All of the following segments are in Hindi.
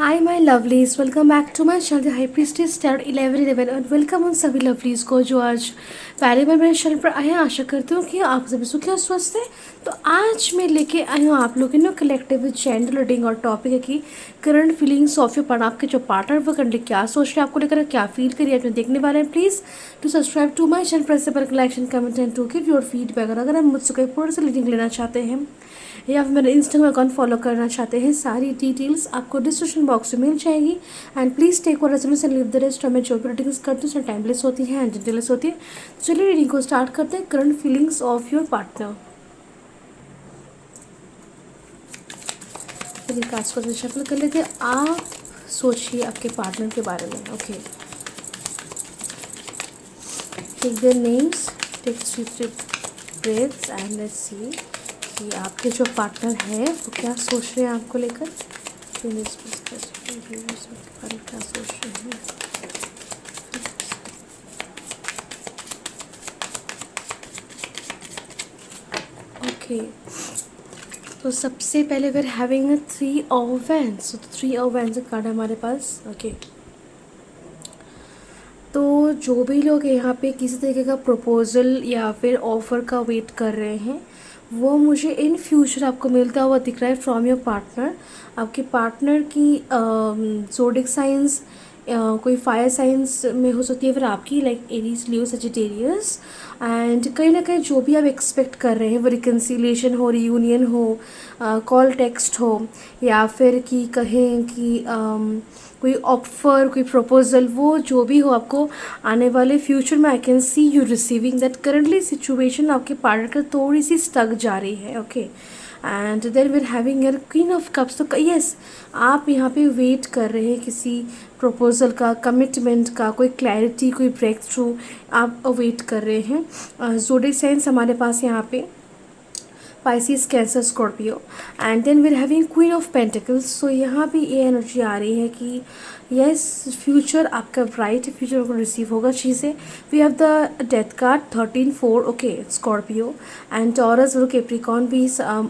Hi my lovelies, welcome back to my channel high priestess star 1111 और वेलकम उन सभी लवलीज को जो आज पहली बार मेरे चैनल पर आए हैं। आशा करती हूँ कि आप सभी सुखी और स्वस्थ हैं। तो आज मैं लेके आई हूँ आप लोगों ने कलेक्टिव जेंडर रीडिंग और टॉपिक है कि current feelings of your partner, आपके जो पार्टनर वो करंटली क्या सोच रहे हैं आपको लेकर, क्या फील करिए अपने देखने वाले हैं। Please to subscribe to my channel, press पर like comment and to give your feedback. अगर आप मुझसे कोई पर्सनल रीडिंग लेना चाहते हैं या फिर मेरे इंस्टाग्राम अकाउंट फॉलो करना चाहते हैं, सारी डिटेल्स आपको डिस्क्रिप्शन बॉक्स में मिल जाएगी। एंड प्लीज़ टेक और resonance and leave the rest. मैं जो भी रीडिंग्स करती हूँ टाइमलेस होती है एंड डिटेललेस होती है। चलिए रीडिंग को स्टार्ट करते हैं। Current feelings of your partner. चलिए कार्ड्स को शफल कर लेते हैं। आप सोचिए आपके पार्टनर के बारे में। Okay, take their names, take 3 breaths and let's see कि आपके जो पार्टनर है वो क्या सोच रहे हैं आपको लेकर। क्या सोच रहे हैं। ओके, तो सबसे पहले वेर हैविंग 3 ऑफ वैंड्स। तो 3 ऑफ वैंड्स का कार्ड हमारे पास। ओके, तो जो भी लोग यहाँ पे किसी तरीके का प्रपोज़ल या फिर ऑफ़र का वेट कर रहे हैं वो मुझे इन फ्यूचर आपको मिलता हुआ दिख रहा है फ्रॉम योर पार्टनर। आपके पार्टनर की ज़ोडिक साइंस कोई फायर साइंस में हो सकती है, फिर आपकी like Aries, Leo, Sagittarius. And कहीं ना कहीं जो भी आप एक्सपेक्ट कर रहे हैं वो रिकन्सिलिएशन हो, रियूनियन हो, कॉल टेक्स्ट हो, या फिर कि कहें कि कोई ऑफर, कोई प्रपोजल, वो जो भी हो आपको आने वाले फ्यूचर में I can see you receiving that. Currently situation आपके पार्टनर का थोड़ी सी स्टक जा रही है। Okay, and then we're having your queen of cups. तो यस, आप यहाँ पे वेट कर रहे हैं किसी प्रपोजल का, कमिटमेंट का, कोई क्लैरिटी, कोई ब्रेक थ्रू आप वेट कर रहे हैं। ज़ोडिक साइंस हमारे पास यहाँ पे Pisces, Cancer, Scorpio. And then we're having queen of pentacles. So यहाँ भी ये एनर्जी आ रही है कि यस, फ्यूचर आपका ब्राइट फ्यूचर को रिसीव होगा चीज़ें। We have the death card 13-4। Okay, Scorpio and Taurus और कैप्रिकॉर्न भी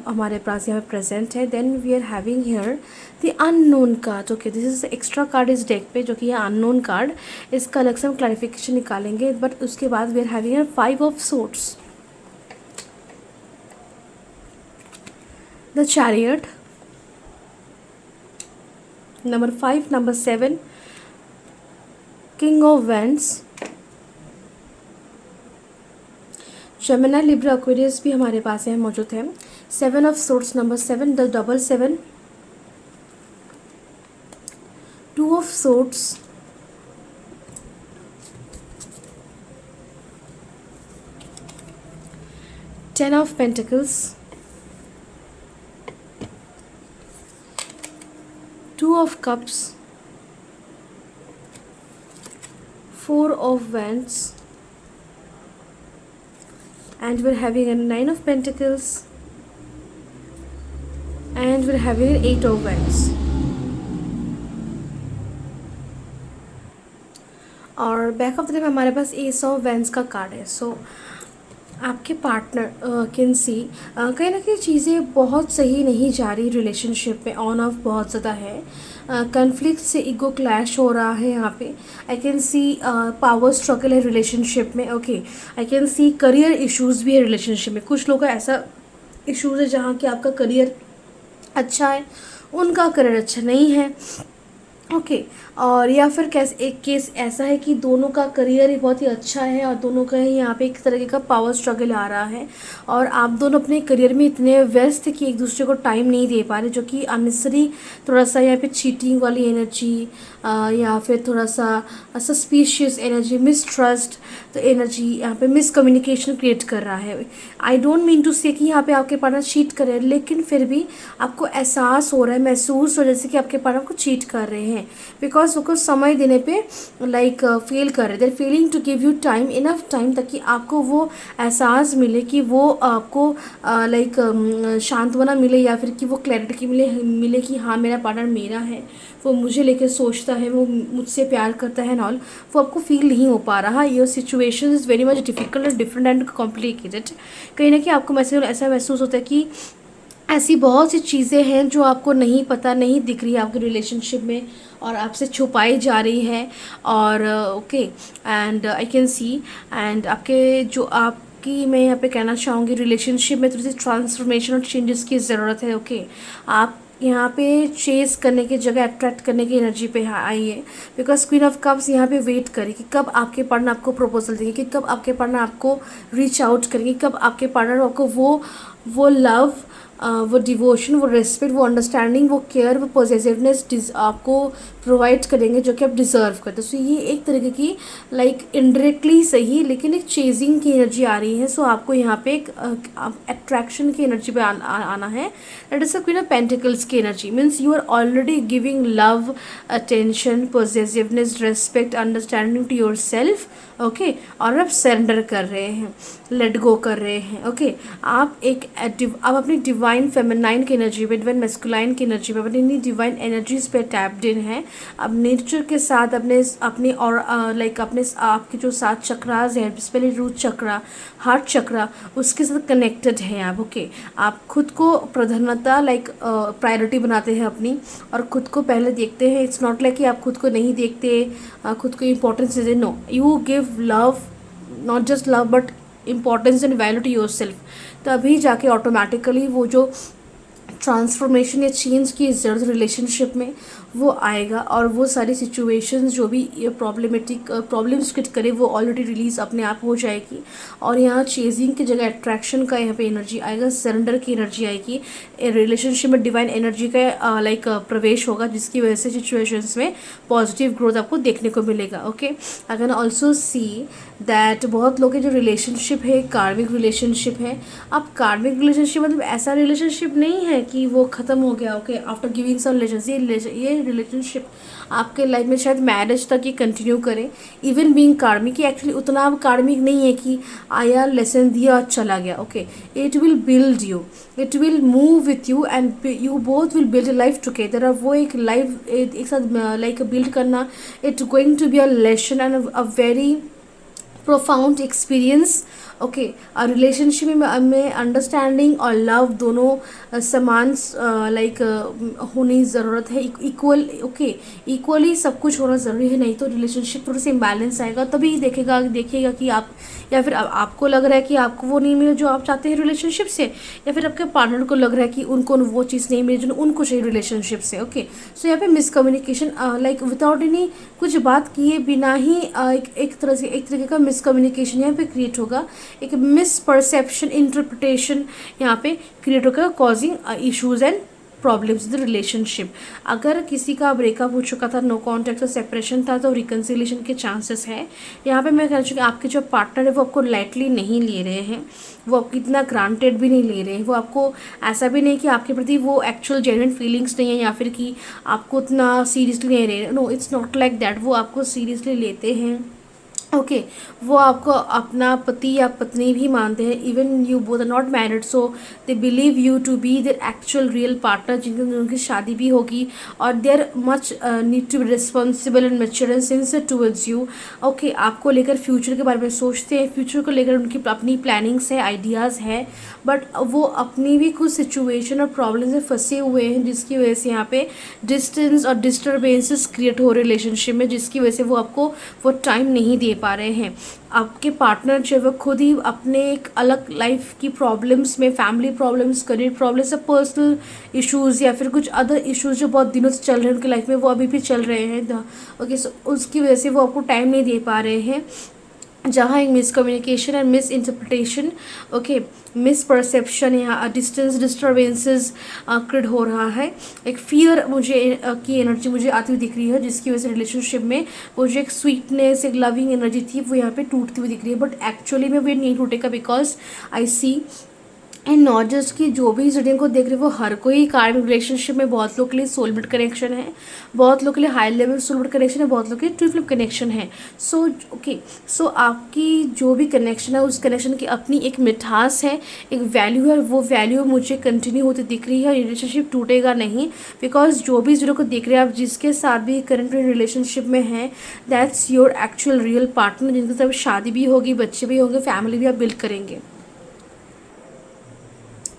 हमारे पास यहाँ पे प्रेजेंट है। Then we are having here the unknown card. Okay, this is extra card इस डेक पे जो कि है अननोन कार्ड। इसका अलग से हम क्लैरिफिकेशन निकालेंगे, बट उसके बाद we are having 5 of sorts, the chariot, number 5, number 7, king of wands, Gemini, Libra, Aquarius भी हमारे पास है मौजूद है। 7 of swords, number 7, the double 7, 2 of swords, Ten of pentacles, 2 of cups, 4 of wands, and we're having a 9 of pentacles, and we're having an 8 of wands. और बैक ऑफ द डेक हमारे पास एस ऑफ वैंस का कार्ड है। सो आपके पार्टनर कैन सी कहीं ना कहीं चीज़ें बहुत सही नहीं जा रही रिलेशनशिप में, ऑन ऑफ बहुत ज़्यादा है। कन्फ्लिक्ट से ईगो क्लैश हो रहा है यहाँ पे। आई कैन सी पावर स्ट्रगल है रिलेशनशिप में। Okay, I can C career issues भी है रिलेशनशिप में। कुछ लोगों का ऐसा इश्यूज़ है जहाँ कि आपका करियर अच्छा है, उनका करियर अच्छा नहीं है। ओके, और या फिर कैसे एक केस ऐसा है कि दोनों का करियर ही बहुत ही अच्छा है और दोनों का ही यहाँ पे एक तरीके का पावर स्ट्रगल आ रहा है और आप दोनों अपने करियर में इतने व्यस्त कि एक दूसरे को टाइम नहीं दे पा रहे, जो कि अननेसेसरी थोड़ा सा यहाँ पे चीटिंग वाली एनर्जी या फिर थोड़ा सा सस्पिशियस एनर्जी, मिसट्रस्ट तो एनर्जी यहाँ पे मिसकम्युनिकेशन क्रिएट कर रहा है। आई डोंट मीन टू से कि यहाँ पे आपके पार्टनर चीट कर रहे हैं, लेकिन फिर भी आपको एहसास हो रहा है, महसूस हो रहा है जैसे कि आपके पार्टनर को चीट कर रहे हैं, बिकॉज वो कुछ समय देने पे लाइक फेल कर रहे, they're feeling to give you time, enough time, ताकि आपको वो एहसास मिले कि वो आपको लाइक सांत्वना मिले या फिर कि वो क्लैरिटी मिले कि हाँ मेरा पार्टनर मेरा है, वो मुझे लेकर सोचता है, वो मुझसे प्यार करता है नॉल, वो आपको फील नहीं हो पा रहा। Your situation is very much difficult and different and complicated. कहीं ना कहीं आपको ऐसा महसूस होता है कि ऐसी बहुत सी चीज़ें हैं जो आपको नहीं पता, नहीं दिख रही है आपके रिलेशनशिप में और आपसे छुपाई जा रही है। और okay, and I can C, and आपके जो आपकी मैं यहाँ पे कहना चाहूँगी, रिलेशनशिप में थोड़ी सी ट्रांसफॉर्मेशन और चेंजेस की ज़रूरत है। ओके, आप यहाँ पे चेस करने की जगह अट्रैक्ट करने की एनर्जी पे आई है। बिकॉज क्वीन ऑफ कप्स यहाँ पे वेट करे कि कब आपके पार्टनर आपको प्रपोजल देंगे, कि कब आपके पार्टनर आपको रीच आउट करेंगे, कब आपके पार्टनर आपको वो लव, वो डिवोशन, वो रिस्पेक्ट, वो अंडरस्टैंडिंग, वो केयर, वो पॉजिटिवनेस आपको प्रोवाइड करेंगे जो कि आप डिज़र्व करते हो। सो ये एक तरीके की लाइक इनडायरेक्टली सही, लेकिन एक चेजिंग की एनर्जी आ रही है। सो आपको यहाँ पे एक अट्रैक्शन की एनर्जी पे आना है। That is the queen of pentacles की energy, means you are already giving love, attention, positiveness, respect, understanding to your okay, और आप सरेंडर कर रहे हैं, लेट गो कर रहे हैं। ओके, आप आप अपनी डिवाइन फेमिनाइन की एनर्जी पे, डिवाइन मेस्कुलाइन की एनर्जी पे, अपनी डिवाइन एनर्जीज पे टैप्ड इन है। अब नेचर के साथ अपने और लाइक अपने आपके जो 7 चक्रास है, स्पेशली रूट चक्रा, हार्ट चक्रा, उसके साथ कनेक्टेड हैं आप। ओके, आप खुद को प्रधानता लाइक प्रायोरिटी बनाते हैं अपनी, और खुद को पहले देखते हैं। इट्स नॉट लाइक कि आप खुद को नहीं देखते, खुद को इम्पोर्टेंस देते। No, you give love, not just love but importance and value to your self. तभी जाके ऑटोमेटिकली वो जो ट्रांसफॉर्मेशन या चेंज की ज़रूरत रिलेशनशिप में वो आएगा, और वो सारी सिचुएशंस जो भी ये प्रॉब्लम्स क्रिएट करे वो ऑलरेडी रिलीज अपने आप हो जाएगी। और यहाँ चेजिंग की जगह अट्रैक्शन का यहाँ पे एनर्जी आएगा, सरेंडर की एनर्जी आएगी, रिलेशनशिप में डिवाइन एनर्जी का लाइक प्रवेश होगा, जिसकी वजह से सिचुएशंस में पॉजिटिव ग्रोथ आपको देखने को मिलेगा। Okay, I can also see that बहुत लोग के जो रिलेशनशिप है कार्मिक रिलेशनशिप है। अब कार्मिक रिलेशनशिप मतलब ऐसा रिलेशनशिप नहीं है कि वो ख़त्म हो गया। Okay, after giving some relationship, ये रिलेशनशिप आपके लाइफ में शायद मैरिज तक ये कंटिन्यू करें। इवन बीइंग कार्मिक, एक्चुअली उतना अब कार्मिक नहीं है कि आया, लेसन दिया और चला गया। Okay, it will build you, it will move with you, and you both will build life together. अब वो एक लाइफ एक साथ लाइक बिल्ड करना, it's going to be a lesson and a very profound experience. Okay, और रिलेशनशिप में अंडरस्टैंडिंग और लव दोनों समान लाइक होने ज़रूरत है, इक्वल। ओके, इक्वली सब कुछ होना ज़रूरी है, नहीं तो रिलेशनशिप थोड़ा सा इम्बैलेंस आएगा। तभी देखिएगा कि आप, या फिर आपको लग रहा है कि आपको वो नहीं मिले जो आप चाहते हैं रिलेशनशिप से, या फिर आपके पार्टनर को लग रहा है कि उनको वो चीज़ नहीं मिली जो उनको चाहिए रिलेशनशिप से। ओके, सो यहाँ पे मिसकम्युनिकेशन लाइक विदाउट एनी कुछ बात किए बिना ही एक तरीके का मिसकम्युनिकेशन यहाँ पे क्रिएट होगा, एक मिसपरसेप्शन, इंटरप्रिटेशन यहाँ पे क्रिएट होगा, causing issues and problems in the relationship. अगर किसी का ब्रेकअप हो चुका था, नो कॉन्टैक्ट और सेपरेशन था, तो रिकन्सिलेशन के चांसेस है। यहाँ पे मैं कहना चाहूँगी आपके जो पार्टनर है वो आपको लाइटली नहीं ले रहे हैं, वो आपको इतना ग्रांटेड भी नहीं ले रहे हैं। वो आपको ऐसा भी नहीं कि आपके प्रति वो एक्चुअल जेन्युइन फीलिंग्स नहीं है, या फिर कि आपको उतना सीरियसली नहीं ले रहे। No, it's not like that, वो आपको सीरियसली लेते हैं। ओके, वो आपको अपना पति या पत्नी भी मानते हैं। Even you both are not married, so they believe you to be their actual real partner, उनकी शादी भी होगी, और they are much need to be responsible and mature and sincere towards you. Okay, आपको लेकर फ्यूचर के बारे में सोचते हैं, फ्यूचर को लेकर उनकी अपनी प्लानिंग्स है, आइडियाज़ है, बट वो अपनी भी कुछ सिचुएशन और प्रॉब्लम में फंसे हुए हैं, जिसकी वजह से यहाँ पे डिस्टेंस और डिस्टर्बेंसेस क्रिएट हो रिलेशनशिप में, जिसकी वजह से वो आपको वो टाइम नहीं दे पा रहे हैं। आपके पार्टनर जो है खुद ही अपने एक अलग लाइफ की प्रॉब्लम्स में, फैमिली प्रॉब्लम्स, करियर प्रॉब्लम्स, या पर्सनल इश्यूज़, या फिर कुछ अदर इश्यूज़ जो बहुत दिनों से चल रहे हैं उनकी लाइफ में, वो अभी भी चल रहे हैं। ओके, सो उसकी वजह से वो आपको टाइम नहीं दे पा रहे हैं, जहाँ एक miscommunication and miss interpretation, okay, miss perception या डिस्टेंस डिस्टर्बेंसेस क्रिएट हो रहा है। एक फियर मुझे की एनर्जी मुझे आती हुई दिख रही है, जिसकी वजह से रिलेशनशिप में वो जो एक स्वीटनेस, एक लविंग एनर्जी थी, वो यहाँ पे टूटती हुई दिख रही है। बट एक्चुअली में वो नहीं टूटेगा, because I see and not just कि जो भी इस रीडिंग को देख रहे हैं वो हर कोई कार्मिक रिलेशनशिप में, बहुत लोग के लिए सोलमेट कनेक्शन है, बहुत लोग के लिए हाई लेवल सोलमेट कनेक्शन है, बहुत लोग के लिए ट्विन फ्लेम कनेक्शन है। सो ओके, सो आपकी जो भी कनेक्शन है उस कनेक्शन की अपनी एक मिठास है, एक वैल्यू है, वो वैल्यू मुझे कंटिन्यू होती दिख रही है। रिलेशनशिप टूटेगा नहीं, बिकॉज जो भी वीडियो को देख रहे हैं आप, जिसके साथ भी करंट रिलेशनशिप में हैं, that's your actual real partner, जिनके साथ शादी भी होगी, बच्चे भी होंगे, फैमिली भी आप बिल्ड करेंगे।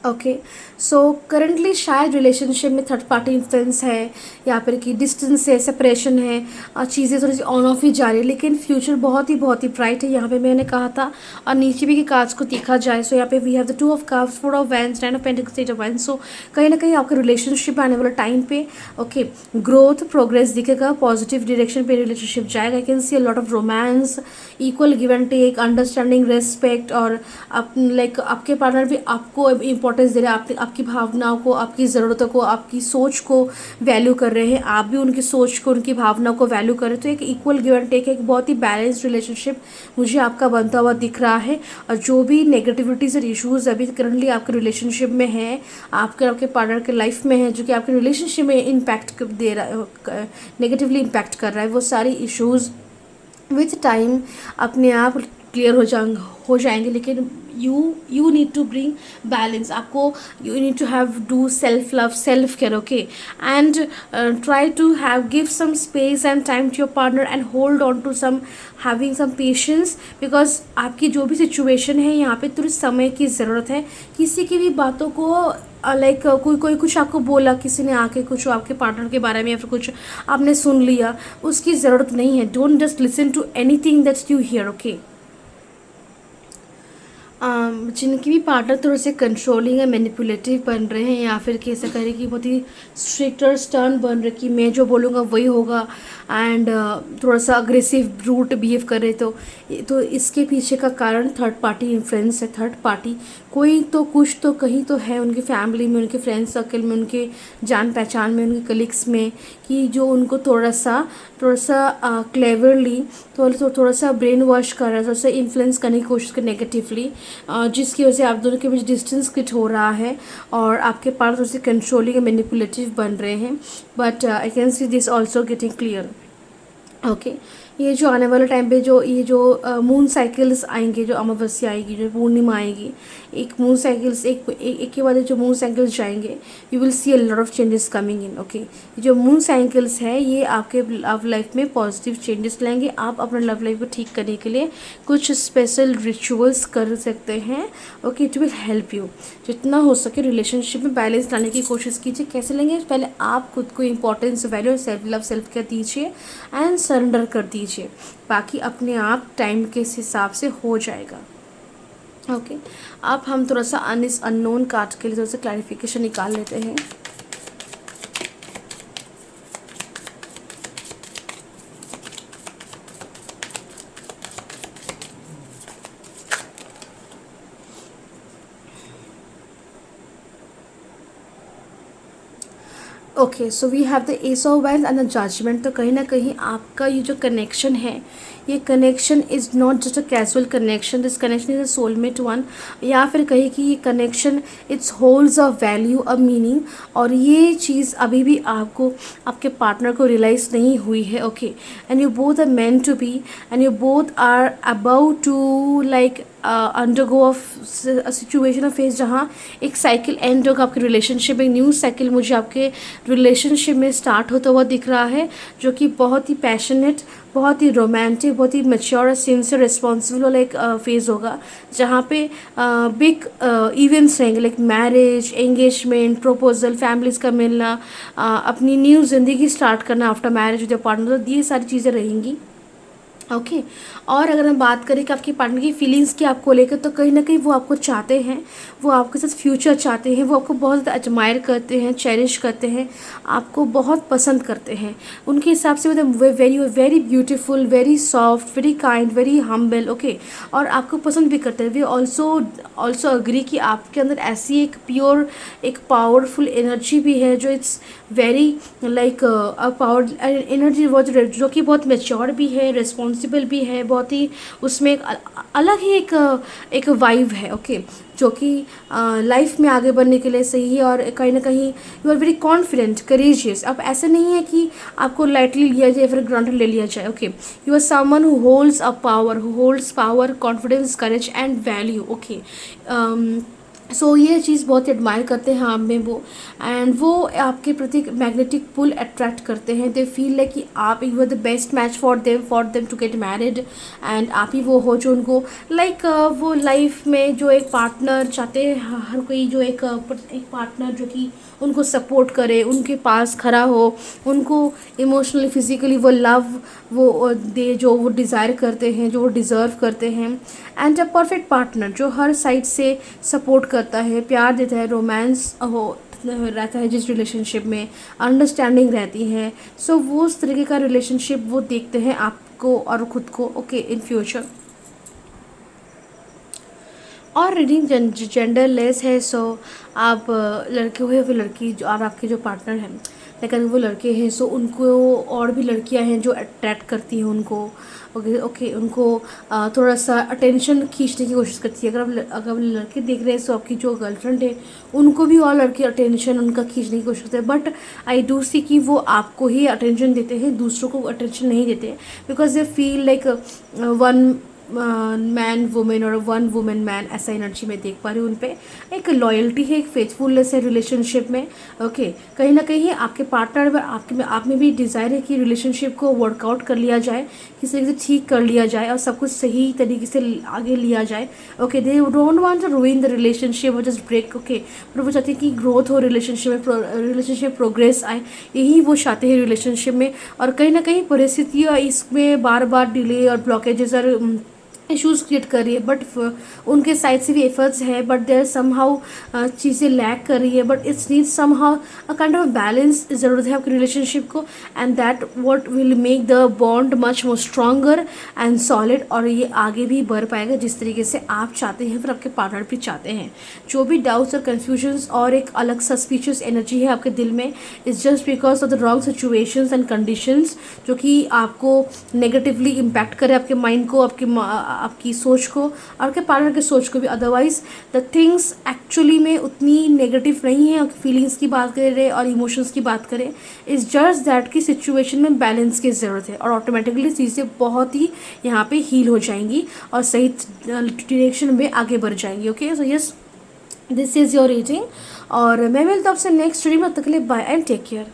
ओके, सो करंटली शायद रिलेशनशिप में थर्ड पार्टी इन्फ्लुएंस है, या फिर कि डिस्टेंस है, सेपरेशन है, चीज़ें थोड़ी सी ऑन ऑफ ही जा रही है, लेकिन फ्यूचर बहुत ही ब्राइट है यहाँ पे मैंने कहा था। और नीचे भी की कार्ड्स को देखा जाए, सो यहाँ पे we have the two of cups, four of wands, nine of pentacles, eight of wands. So कहीं ना कहीं आपके रिलेशनशिप आने वाला टाइम पे ओके ग्रोथ प्रोग्रेस दिखेगा, पॉजिटिव डायरेक्शन पे रिलेशनशिप जाएगा। I can see a lot of romance, equal give and take, understanding, respect, और आप लाइक आपके पार्टनर भी आपको इंपॉर्टेंस दे रहे हैं, आपकी भावनाओं को, आपकी ज़रूरतों को, आपकी सोच को वैल्यू कर रहे हैं, आप भी उनकी सोच को, उनकी भावनाओं को वैल्यू कर रहे हैं। तो एक इक्वल गिव एंड टेक, एक बहुत ही बैलेंस्ड रिलेशनशिप मुझे आपका बनता हुआ दिख रहा है। और जो भी नेगेटिविटीज़ और इश्यूज़ अभी करंटली आपके रिलेशनशिप में हैं, आपके पार्टनर के लाइफ में है, जो कि आपके रिलेशनशिप में इम्पैक्ट दे रहा है, नेगेटिवली इम्पैक्ट कर रहा है, वो सारी इश्यूज़ विथ टाइम अपने आप क्लियर हो जाएंगे। लेकिन you need to bring balance, आपको you need to have do self love, self care, okay, and try to have give some space and time to your partner and hold on to some having some patience, because आपकी जो भी सिचुएशन है यहाँ पे थोड़ी समय की ज़रूरत है। किसी की भी बातों को लाइक कोई कुछ आपको बोला, किसी ने आके कुछ आपके पार्टनर के बारे में या फिर कुछ आपने सुन लिया, उसकी ज़रूरत नहीं है। Don't just listen to anything that you hear, okay. जिनकी भी पार्टनर थोड़े से कंट्रोलिंग या मैनिपुलेटिव बन रहे हैं, या फिर कैसे करें कि बहुत ही स्ट्रिक्ट और स्टर्न बन रहे कि मैं जो बोलूँगा वही होगा, एंड थोड़ा सा अग्रेसिव रूट बिहेव करे, तो इसके पीछे का कारण थर्ड पार्टी इन्फ्लुएंस है। थर्ड पार्टी कोई तो कुछ तो कहीं तो है उनकी फैमिली में, उनके फ्रेंड सर्कल में, उनके जान पहचान में, उनके कलीग्स में, कि जो उनको थोड़ा सा क्लेवरली थोड़ा सा ब्रेन वॉश कर रहा है, थोड़ा सा इन्फ्लुएंस करने की कोशिश कर नेगेटिवली, जिसकी वजह से आप दोनों के बीच डिस्टेंस क्रिएट हो रहा है और आपके पास थोड़े से कंट्रोलिंग एंड मैनिपुलेटिव बन रहे हैं। But I can see this also getting clear, okay. ये जो आने वाले टाइम पे ये जो मून साइकिल्स आएंगे, जो अमावस्या आएगी, जो पूर्णिमा आएगी, एक मून साइकिल्स एक के बाद जो मून साइकिल्स जाएंगे, you will see a lot of changes coming in, okay. जो मून साइकिल्स है ये आपके लव लाइफ में पॉजिटिव चेंजेस लाएंगे। आप अपने लव लाइफ को ठीक करने के लिए कुछ स्पेशल रिचुअल्स कर सकते हैं, okay. It will help you. जितना हो सके रिलेशनशिप में बैलेंस लाने की कोशिश कीजिए। कैसे लेंगे? पहले आप खुद को importance, value, self love, self care दीजिए एंड सरेंडर कर दीजिए। बाकी अपने आप टाइम के हिसाब से हो जाएगा, ओके। अब हम थोड़ा सा इस अननोन कार्ड के लिए थोड़ा सा क्लैरिफिकेशन निकाल लेते हैं। Okay, so we have the ace of wands and the judgement. तो कहीं ना कहीं आपका ये जो कनेक्शन है, ये connection is not just a casual connection, this connection is a soulmate one, या फिर कहीं कि ये connection it's holds a value, a meaning. और ये चीज़ अभी भी आपको आपके पार्टनर को रियलाइज़ नहीं हुई है, okay. And you both are meant to be, and you both are about to like undergo of situation of face, जहाँ एक साइकिल एंड होगा आपके रिलेशनशिप, एक न्यू साइकिल मुझे आपके रिलेशनशिप में स्टार्ट होता हुआ दिख रहा है, जो कि बहुत ही पैशनेट, बहुत ही रोमांटिक, बहुत ही मैच्योर, सिंसियर, रिस्पॉन्सिबल वाला एक फेज़ होगा, जहाँ पे बिग इवेंट्स रहेंगे like marriage, engagement, proposal, families का मिलना, अपनी न्यू ज़िंदगी स्टार्ट करना after marriage with your partner, तो ये सारी चीज़ें रहेंगी, ओके। और अगर हम बात करें कि आपके पार्टनर की फीलिंग्स की आपको लेकर, तो कहीं ना कहीं वो आपको चाहते हैं, वो आपके साथ फ्यूचर चाहते हैं, वो आपको बहुत ज़्यादा एडमायर करते हैं, चेरिश करते हैं, आपको बहुत पसंद करते हैं। उनके हिसाब से मतलब very very beautiful, very soft, very kind, very humble, okay. और आपको पसंद भी करते हैं। वे ऑल्सो अग्री कि आपके अंदर ऐसी एक प्योर, एक पावरफुल एनर्जी भी है, जो it's very like power energy, जो कि बहुत मेच्योर भी है, रिस्पॉन्सिबल भी है, बहुत ही उसमें एक अलग ही एक वाइब है, ओके, जो कि लाइफ में आगे बढ़ने के लिए सही है। और कहीं ना कहीं you are very confident, courageous. अब ऐसा नहीं है कि आपको लाइटली लिया जाए, फिर ग्रांटेड ले लिया जाए, okay. You are someone who holds power, confidence, courage and value, okay. So ये चीज़ बहुत एडमायर करते हैं आप में वो, एंड वो आपके प्रति मैग्नेटिक पुल अट्रैक्ट करते हैं। दे फील लाइक कि आप you are the best match for them to get married, and आप ही वो हो जो उनको लाइक वो लाइफ में जो एक पार्टनर चाहते हैं। हर कोई जो एक पार्टनर जो कि उनको सपोर्ट करे, उनके पास खड़ा हो, उनको इमोशनली फिजिकली वो लव वो दे जो वो डिज़ायर करते हैं, जो वो डिज़र्व करते हैं। एंड अ परफेक्ट पार्टनर जो हर साइड से सपोर्ट करता है, प्यार देता है, रोमांस हो रहता है जिस रिलेशनशिप में, अंडरस्टैंडिंग रहती है। सो वो उस तरीके का रिलेशनशिप वो देखते हैं आपको और खुद को ओके इन फ्यूचर। और रीडिंग जेंडरलेस है। सो आप लड़के हो या फिर लड़की जो और आपके जो पार्टनर हैं, लेकिन अगर वो लड़के हैं सो उनको और भी लड़कियां हैं जो अट्रैक्ट करती हैं उनको। ओके ओके उनको थोड़ा सा अटेंशन खींचने की कोशिश करती है। अगर आप लड़के देख रहे हैं सो आपकी जो गर्लफ्रेंड है उनको भी और लड़के अटेंशन उनका खींचने की कोशिश करते हैं, बट आई डू सी कि वो आपको ही अटेंशन देते हैं, दूसरों को अटेंशन नहीं देते, because they feel like one man women और वन वुमेन मैन, ऐसा एनर्जी में देख पा रही हूँ उन पे। एक लॉयल्टी है, एक फेथफुलनेस है रिलेशनशिप में। ओके कहीं ना कहीं आपके पार्टनर में आप में भी डिज़ायर है कि रिलेशनशिप को वर्कआउट कर लिया जाए, किसी तरीके से ठीक कर लिया जाए और सब कुछ सही तरीके से आगे लिया जाए। Okay they don't want to ruin the relationship और जस्ट ब्रेक। ओके पर वो चाहते हैं कि ग्रोथ हो रिलेशनशिप में, रिलेशनशिप प्रोग्रेस आए, यही वो चाहते हैं रिलेशनशिप में। और कहीं ना कहीं परिस्थितियाँ इसमें बार बार डिले और ब्लॉकेजेस और इश्यूज़ क्रिएट कर रही है, बट उनके साइड से भी एफर्ट्स है, बट देर समहाउ चीज़ें लैक कर रही है, but it's need somehow a kind of balance ज़रूरत है आपकी रिलेशनशिप को, and that what will make the bond much more stronger and solid. और ये आगे भी बढ़ पाएगा जिस तरीके से आप चाहते हैं, फिर आपके पार्टनर भी चाहते हैं। जो भी डाउट्स और कन्फ्यूजन्स और एक अलग सस्पिशियस एनर्जी है आपके दिल में, is just because of the wrong situations and conditions जो कि आपको नेगेटिवली इम्पैक्ट करे, आपके माइंड को, आपकी सोच को और आपके पार्टनर की सोच को भी। अदरवाइज द थिंग्स एक्चुअली में उतनी नेगेटिव नहीं है। फीलिंग्स की बात करें और इमोशंस की बात करें, इज़ जस्ट दैट की सिचुएशन में बैलेंस की ज़रूरत है और ऑटोमेटिकली चीज़ें बहुत ही यहाँ पे हील हो जाएंगी और सही डायरेक्शन में आगे बढ़ जाएंगी। Okay so yes this is your reading और मैं मिलता हूँ आपसे नेक्स्ट रीडिंग में। तब तक के लिए बाय एंड टेक केयर।